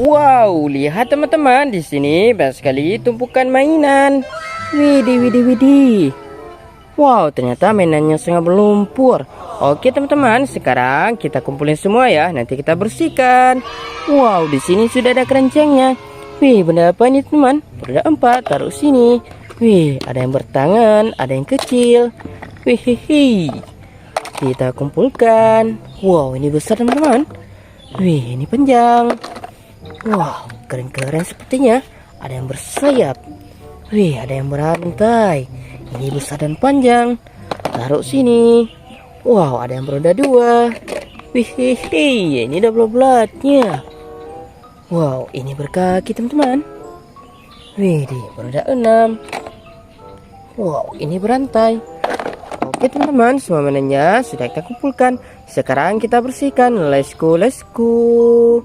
Wow, lihat teman-teman, di sini banyak sekali tumpukan mainan. Widih, widih, widih. Wow, ternyata mainannya sangat berlumpur. Oke teman-teman, sekarang kita kumpulin semua ya. Nanti kita bersihkan. Wow, di sini sudah ada keranjangnya. Wih, benda apa ini teman? Roda 4, taruh sini. Wih, ada yang bertangan, ada yang kecil. Wih, hihi. Kita kumpulkan. Wow, ini besar teman-teman. Wih, ini panjang. Wow, keren-keren sepertinya. Ada yang bersayap. Wih, ada yang berantai. Ini besar dan panjang. Taruh sini. Wow, ada yang beroda 2. Wih, ini double bladnya. Wow, ini berkaki teman-teman. Wih, beroda 6. Wow, ini berantai. Oke teman-teman, semua mainannya sudah kita kumpulkan. Sekarang kita bersihkan. Let's go, let's go.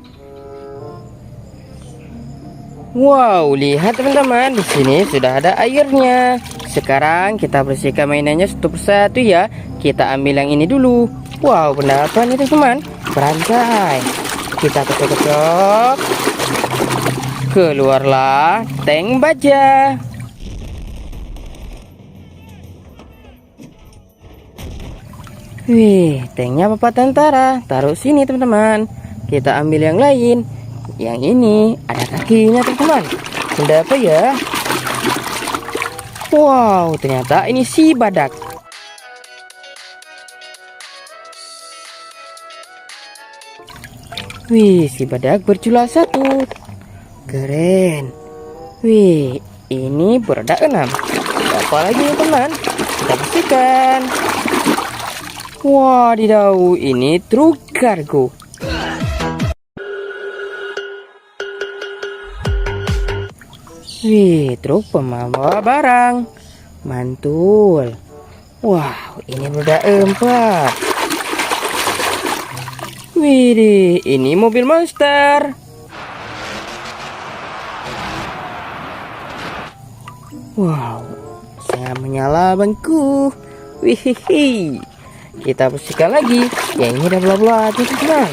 Wow, lihat teman-teman, di sini sudah ada airnya. Sekarang kita bersihkan mainannya satu persatu ya. Kita ambil yang ini dulu. Wow, benda apa nih teman-teman? Berantai. Kita ketuk-ketuk. Keluarlah tank baja. Wih, tanknya Bapak Tentara. Taruh sini teman-teman. Kita ambil yang lain. Yang ini ada kakinya teman-teman. Benda apa ya? Wow, ternyata ini si badak. Wih, si badak berjula 1. Keren. Wih, ini beroda 6. Apa lagi ya teman? Kita bersihkan. Wadidaw, ini truk kargo. Wih, truk pembawa barang. Mantul. Wow, ini roda 4. Wih, ini mobil monster. Wow, sangat menyala bangku. Wih, kita bersihkan lagi. Yang ini udah bla-bla teman.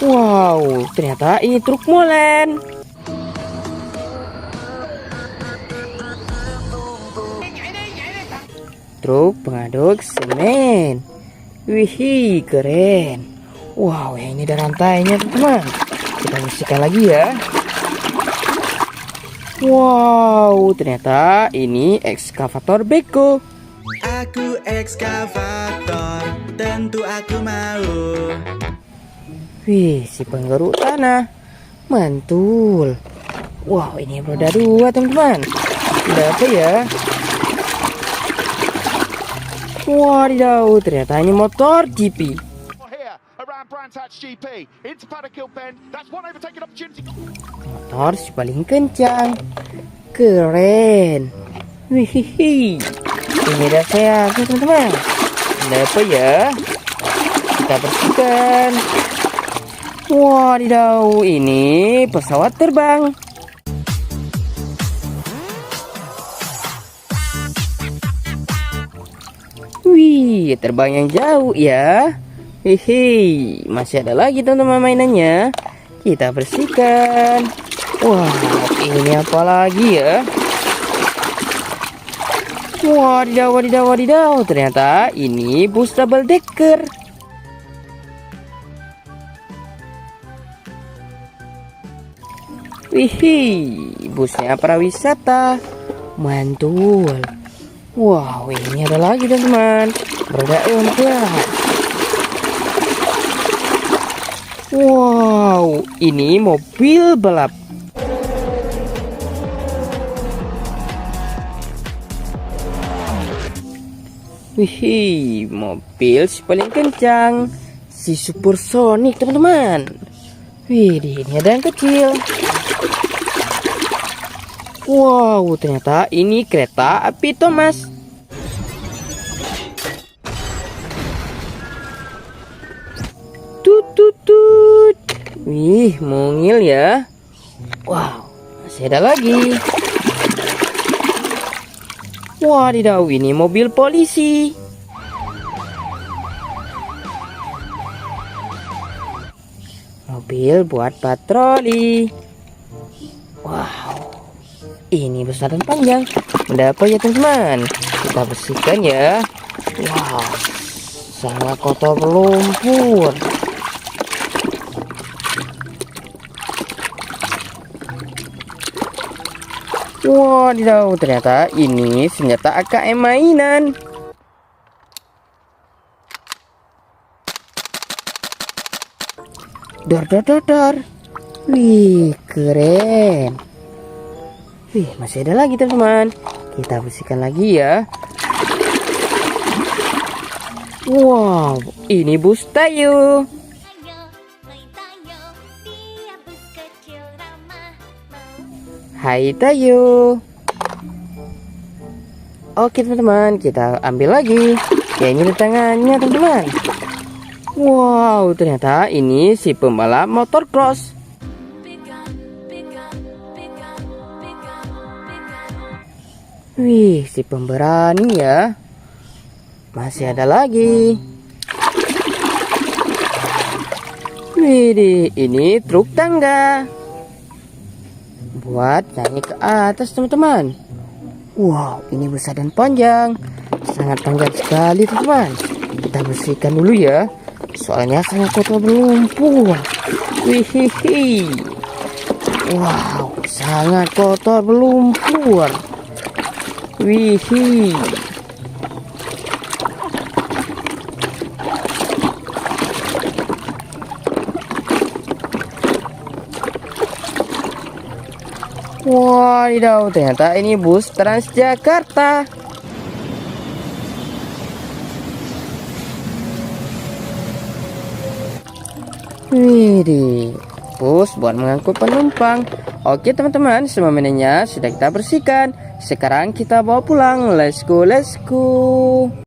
Wow, ternyata ini truk molen. Truk pengaduk semen. Wih, keren. Wow, yang ini ada rantainya teman. Kita bersihkan lagi ya. Wow, ternyata ini ekskavator beko. Aku ekskavator, tentu aku mau. Wih, si penggeruk tanah. Mantul. Wow, ini roda 2 teman-teman. Ada apa ya? Wadidaw, ternyata ini motor GP. Motor si paling kencang. Keren. Wih, ini udah sehat teman-teman. Ada apa ya? Kita bersihkan. Wadidaw, ini pesawat terbang. Wih, terbang yang jauh ya. Hehe, masih ada lagi teman-teman mainannya. Kita bersihkan. Wah, ini apa lagi ya? Wadidaw, wadidaw, wadidaw. Ternyata ini bus double decker. Wih, busnya pariwisata. Mantul. Wow, ini ada lagi teman-teman. Roda 4. Wow, ini mobil balap. Wih, mobil si paling kencang. Si supersonik teman-teman. Wih, ini ada yang kecil. Wow, ternyata ini kereta api Thomas. Tut tut tut. Wih, mungil ya. Wow, masih ada lagi. Wadidaw, ini mobil polisi. mobil buat patroli. Wow, ini besar dan panjang. Benda apa ya teman-teman? Kita bersihkan ya. Wow, sangat kotor berlumpur. Wadidaw, ternyata ini senjata AKM mainan. Dor dor dor dor. Wih, keren. Wih, masih ada lagi teman-teman. Kita bersihkan lagi ya. Wow, ini bus Tayo. Hai Tayo. Oke teman-teman, kita ambil lagi. Ya ini tangannya teman-teman. Wow, ternyata ini si pembalap motocross. Wih, si pemberani ya. Masih ada lagi. Wih, ini truk tangga. Buat naik ke atas teman-teman. Wow, ini besar dan panjang. Sangat panjang sekali teman-teman. Kita bersihkan dulu ya. Soalnya sangat kotor berlumpur. Wihihi. Wow, sangat kotor berlumpur. Wihi. Wadidaw, ternyata ini bus Transjakarta. Widih, bus buat mengangkut penumpang. Oke teman-teman, semua mainannya sudah kita bersihkan. Sekarang kita bawa pulang. Let's go, let's go.